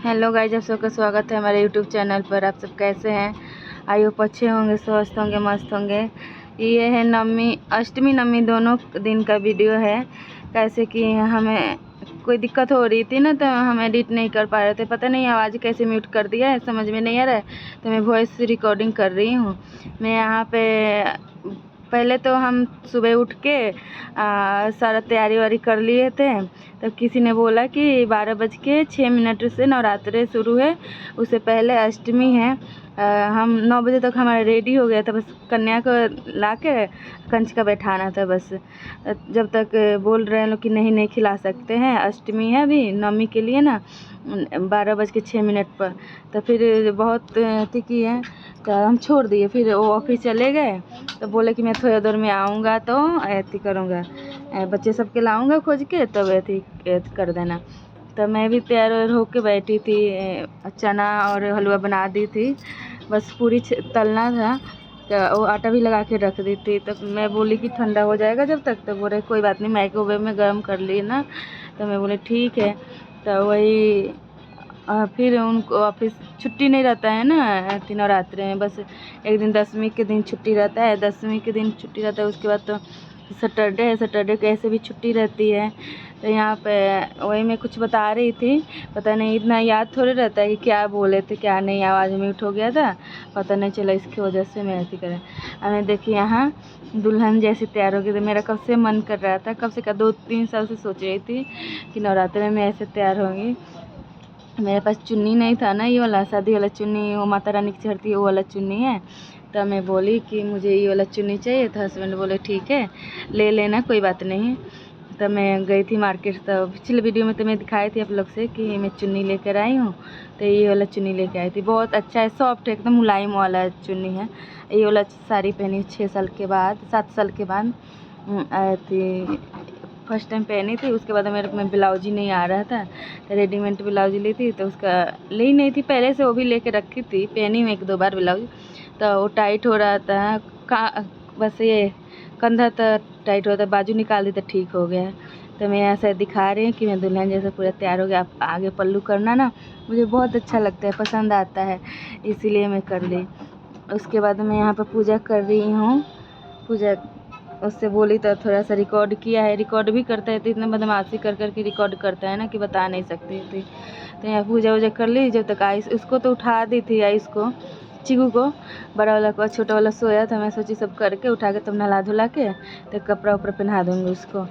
Hello guys, आप सबका स्वागत है हमारे यूट्यूब चैनल पर। आप सब कैसे हैं? आई होप अच्छे होंगे, स्वस्थ होंगे, मस्त होंगे। ये है नवमी, अष्टमी नवमी दोनों दिन का वीडियो है। कैसे कि हमें कोई दिक्कत हो रही थी ना, तो हम एडिट नहीं कर पा रहे थे। पता नहीं आवाज़ कैसे म्यूट कर दिया है, समझ में नहीं आ रहा है, तो मैं वॉइस रिकॉर्डिंग कर रही हूँ। मैं यहाँ पे पहले तो हम सुबह उठ के सारा तैयारी वारी कर लिए थे। तब किसी ने बोला कि 12:06 से नवरात्रे शुरू है, उससे पहले अष्टमी है। हम 9 बजे तक हमारा रेडी हो गया था, बस कन्या को ला के कंचका बैठाना था बस। जब तक बोल रहे हैं लोग कि नहीं खिला सकते हैं, अष्टमी है अभी नवमी के लिए ना, 12:06 पर। तो फिर बहुत अथी की है, तो हम छोड़ दिए। फिर वो ऑफिस चले गए, तो बोले कि मैं थोड़ी देर में आऊँगा तो ऐसी करूँगा, बच्चे सबके लाऊँगा खोज के, तब ऐसी कर देना। तो मैं भी तैयार होके बैठी थी, चना और हलवा बना दी थी, बस पूरी तलना था। तो वो आटा भी लगा के रख दी थी। तो मैं बोली कि ठंडा हो जाएगा जब तक, तो बोले कोई बात नहीं, माइक्रोवेव में गर्म कर लिए ना। तो मैं बोले ठीक है। तो वही फिर उनको ऑफिस छुट्टी नहीं रहता है ना नवरात्रि में, बस एक दिन दसवीं के दिन छुट्टी रहता है, दसवीं के दिन छुट्टी रहता है। उसके बाद तो सैटरडे है, सैटरडे को ऐसे भी छुट्टी रहती है। तो यहाँ पे वही मैं कुछ बता रही थी, पता नहीं इतना याद थोड़ी रहता है कि क्या बोले थे क्या नहीं, आवाज़ म्यूट हो गया था, पता नहीं चला, इसकी वजह से मैं ऐसी करें। हमें देखिए यहाँ दुल्हन जैसी तैयार हो गई थी। मेरा कब से मन कर रहा था, कब से 2-3 साल से सोच रही थी कि नवरात्रि में मैं ऐसे तैयार होंगी। मेरे पास चुन्नी नहीं था ना, ये वाला शादी वाला चुन्नी, वो माता रानी की चढ़ती है वो वाला चुन्नी है। तो मैं बोली कि मुझे ये वाला चुन्नी चाहिए, तो हस्बैंड बोले ठीक है ले लेना, कोई बात नहीं। तो मैं गई थी मार्केट। तो पिछले वीडियो में तो मैं दिखाई थी आप लोग से कि मैं चुन्नी लेकर आई हूँ। तो ये वाला चुन्नी लेकर आई थी, बहुत अच्छा है, सॉफ्ट है, एकदम मुलायम वाला चुन्नी है। ये वाला साड़ी पहनी 6 साल के बाद, 7 साल के बाद आई थी, फर्स्ट टाइम पहनी थी। उसके बाद मेरे में ब्लाउज ही नहीं आ रहा था, तो रेडीमेड ब्लाउज ली थी, तो उसका ली नहीं थी पहले से, वो भी लेके रखी थी, पहनी हूँ 1-2 बार ब्लाउज। तो वो टाइट हो रहा था, बस ये कंधा तो टाइट होता, बाजू निकाल दी तो ठीक हो गया। तो मैं ऐसे दिखा रही हूँ कि मैं दुल्हन जैसे पूरा तैयार हो गया। आप आगे पल्लू करना ना, मुझे बहुत अच्छा लगता है, पसंद आता है, इसीलिए मैं कर ली। उसके बाद मैं यहाँ पर पूजा कर रही हूँ। पूजा उससे बोली तो थोड़ा सा रिकॉर्ड किया है, रिकॉर्ड भी करता है तो इतना बदमाशी कर कर के रिकॉर्ड करता है ना कि बता नहीं सकती थी। तो यहाँ पूजा वूजा कर ली। जब तक आयुष, उसको तो उठा दी थी, आयुष को, चिकू को, बड़ा वाला को, छोटा वाला सोया था। मैं सोची सब करके उठा के तब नहला धुला के तो कपड़ा उपड़ा पहना दूँगी उसको।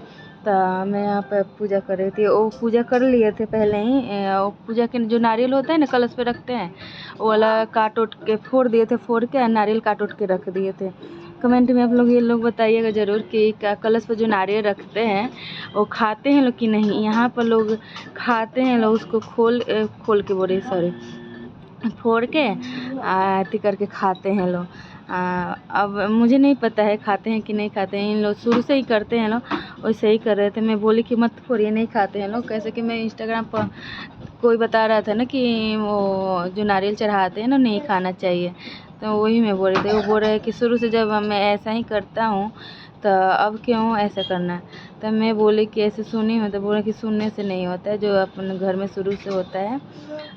तो मैं यहाँ पर पूजा कर रही थी। वो पूजा कर लिए थे पहले ही। वो पूजा के जो नारियल होता है ना, कलश पे रखते हैं, वो वाला काट उठ के फोड़ दिए थे, फोड़ के नारियल काट उठ के रख दिए थे। कमेंट में आप लोग ये लोग बताइएगा ज़रूर कि कलश पर जो नारियल रखते हैं वो खाते हैं लोग कि नहीं। यहाँ पर लोग खाते हैं, लोग उसको खोल के बोले, सॉरी, फोड़ के अथी करके खाते हैं लोग। अब मुझे नहीं पता है खाते हैं कि नहीं खाते हैं, इन लोग शुरू से ही करते हैं लोग, वैसे ही कर रहे थे। मैं बोली कि मत फोड़िए, नहीं खाते हैं लोग। कैसे कि मैं इंस्टाग्राम पर कोई बता रहा था ना कि वो जो नारियल चढ़ाते हैं ना, नहीं खाना चाहिए, तो वही मैं बोल रही थी। वो बोल रहे हैं कि शुरू से जब मैं ऐसा ही करता हूँ तो अब क्यों ऐसा करना है। तो मैं बोली कि ऐसे सुनी हूँ, तो बोले कि सुनने से नहीं होता है, जो अपने घर में शुरू से होता है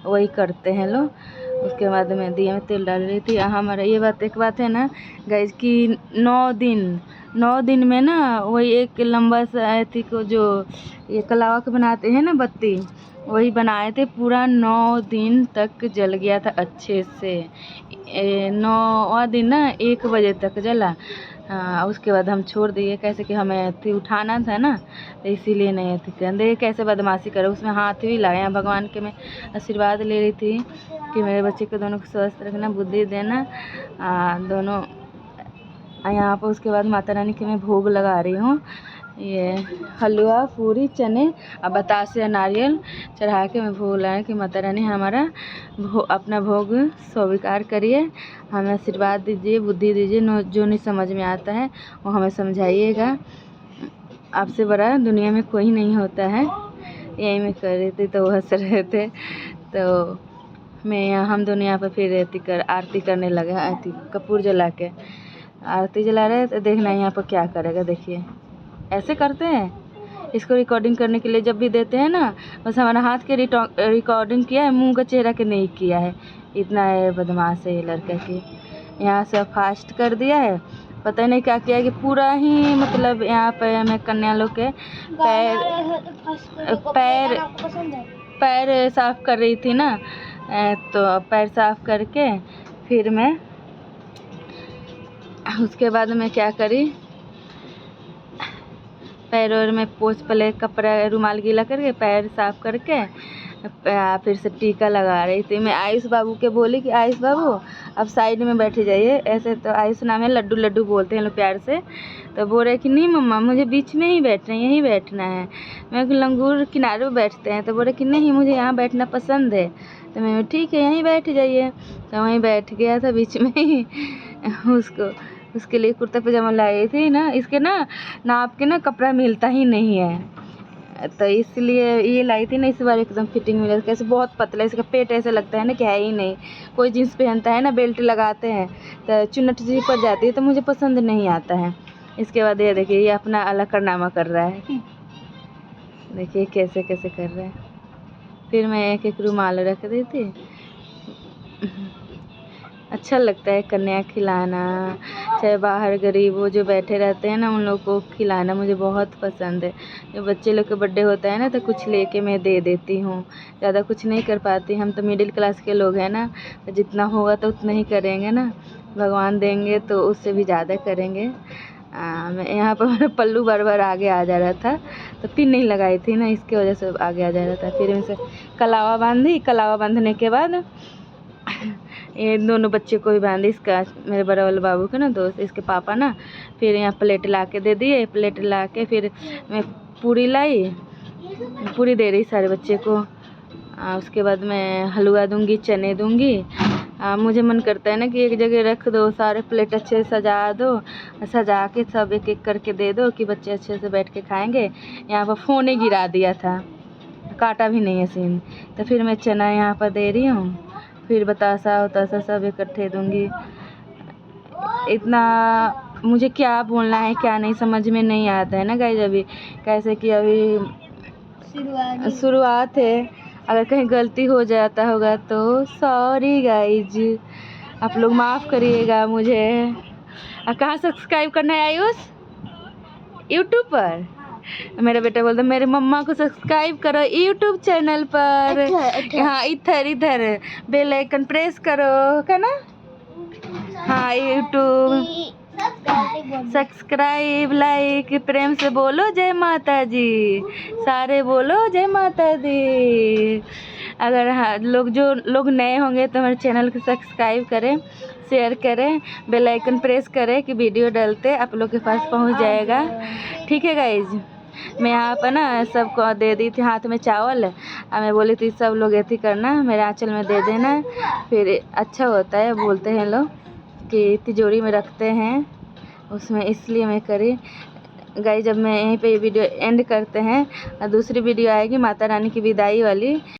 वही करते हैं लोग। उसके बाद मैं दिया में तेल डाल रही थी। हमारा ये बात, एक बात है ना गाइस कि 9 दिन में ना, वही एक लंबा सा अथी को जो ये कलावा के बनाते हैं ना बत्ती, वही बनाए थे, पूरा 9 दिन तक जल गया था अच्छे से। 9वां दिन ना 1 बजे तक जला। उसके बाद हम छोड़ दिए, कैसे कि हमें अथी उठाना था ना, तो इसीलिए नहीं अथी कर। देखिए कैसे बदमाशी करे, उसमें हाथ भी लगाए। भगवान के मैं आशीर्वाद ले रही थी कि मेरे बच्चे को दोनों को स्वस्थ रखना, बुद्धि देना, दोनों। यहाँ पर उसके बाद माता रानी के मैं भोग लगा रही हूँ। ये हलवा, पूरी, चने और बतासे या नारियल चढ़ा के मैं भोग लगाए कि माता रानी हमारा अपना भोग स्वीकार करिए, हमें आशीर्वाद दीजिए, बुद्धि दीजिए, जो नहीं समझ में आता है वो हमें समझाइएगा। आपसे बड़ा दुनिया में कोई नहीं होता है। यही मैं कर रही थी, तो वो हंस रहे थे। तो मैं हम दोनों यहाँ पर फिर आरती करने लगे। आरती कपूर जला के आरती जला रहे, तो देखना यहाँ पर क्या करेगा। देखिए ऐसे करते हैं, इसको रिकॉर्डिंग करने के लिए जब भी देते हैं ना, बस हमारा हाथ के रिकॉर्डिंग किया है, मुंह का चेहरा के नहीं किया है। इतना है बदमाश है ये लड़का की। यहाँ से फास्ट कर दिया है, पता नहीं क्या किया कि पूरा ही मतलब यहाँ पे मैं कन्या लोग के पैर साफ कर रही थी ना, तो पैर साफ करके फिर मैं उसके बाद मैं क्या करी, पैर और में पोंछ पहले कपड़ा रुमाल गीला करके पैर साफ करके फिर से टीका लगा रही थी। मैं आयुष बाबू के बोली कि आयुष बाबू अब साइड में बैठे जाइए, ऐसे तो आयुष नाम है, लड्डू लड्डू बोलते हैं लोग प्यार से। तो बोल रहे कि नहीं मम्मा मुझे बीच में ही बैठना है, यहीं बैठना है। मैं लंगूर किनारे पर बैठते हैं, तो बोल रहे कि नहीं मुझे यहाँ बैठना पसंद है। तो मैं ठीक है यहीं बैठ जाइए। तो वहीं बैठ गया था बीच में ही। उसके लिए कुर्ता पजामा लाई थी ना, इसके ना नाप के ना कपड़ा मिलता ही नहीं है, तो इसलिए ये लाई थी ना, इस बार एकदम फिटिंग मिला। कैसे बहुत पतला, इसका पेट ऐसे लगता है ना कि है ही नहीं। कोई जीन्स पहनता है ना, बेल्ट लगाते हैं तो चुन्नट सी पड़ जाती है, तो मुझे पसंद नहीं आता है। इसके बाद ये देखिए ये अपना अलग कारनामा कर रहा है, देखिए कैसे कैसे कर रहा है। फिर मैं एक एक रुमाल रख दी थी। अच्छा लगता है कन्या खिलाना, चाहे बाहर गरीब वो जो बैठे रहते हैं ना, उन लोग को खिलाना मुझे बहुत पसंद है। जब बच्चे लोग का बर्थडे होता है ना, तो कुछ लेके मैं दे देती हूँ, ज़्यादा कुछ नहीं कर पाती। हम तो मिडिल क्लास के लोग हैं ना, तो जितना होगा तो उतना ही करेंगे ना, भगवान देंगे तो उससे भी ज़्यादा करेंगे। मैं यहाँ पर मेरा पल्लू बार बार आगे आ जा रहा था, तो पिन नहीं लगाई थी ना, इसकी वजह से आगे आ जा रहा था। फिर इनसे कलावा बांधी, कलावा बांधने के बाद ये दोनों बच्चे को भी बांधी, इसका मेरे बड़ा वाले बाबू का ना दोस्त, इसके पापा ना। फिर यहाँ प्लेट ला के दे दिए, प्लेट ला के फिर मैं पूरी लाई, पूरी दे रही सारे बच्चे को। उसके बाद मैं हलवा दूंगी, चने दूंगी। मुझे मन करता है ना कि एक जगह रख दो, सारे प्लेट अच्छे से सजा दो, सजा के सब एक एक करके दे दो कि बच्चे अच्छे से बैठ के खाएंगे। यहाँ पर फ़ोन ही गिरा दिया था, काटा भी नहीं है सीन। तो फिर मैं चना यहाँ पर दे रही हूँ, फिर बतासा उतासा सब इकट्ठे दूंगी। इतना मुझे क्या बोलना है क्या नहीं समझ में नहीं आता है ना गाइज। अभी कैसे कि अभी शुरुआत है, अगर कहीं गलती हो जाता होगा तो सॉरी गाइज, आप लोग माफ़ करिएगा मुझे। कहाँ सब्सक्राइब करना है आयुष? यूट्यूब पर। मेरा बेटा बोलता मेरे मम्मा को सब्सक्राइब करो यूट्यूब चैनल पर। हाँ इधर बेल आइकन प्रेस करो, क्या ना? हाँ यूट्यूब सब्सक्राइब लाइक प्रेम से बोलो जय माता जी, सारे बोलो जय माता दी। अगर हाँ जो लोग नए होंगे तो हमारे चैनल को सब्सक्राइब करें, शेयर करें, बेल आइकन प्रेस करें कि वीडियो डालते आप लोग के पास पहुंच जाएगा। ठीक है गाइज। मैं यहाँ पर ना सबको दे दी थी हाथ में चावल, मैं बोली थी सब लोग ऐसी करना, मेरे आंचल में दे देना, फिर अच्छा होता है बोलते हैं लोग कि तिजोरी में रखते हैं उसमें, इसलिए मैं करी। गाइस जब मैं यहीं पे वीडियो एंड करते हैं, दूसरी वीडियो आएगी माता रानी की विदाई वाली।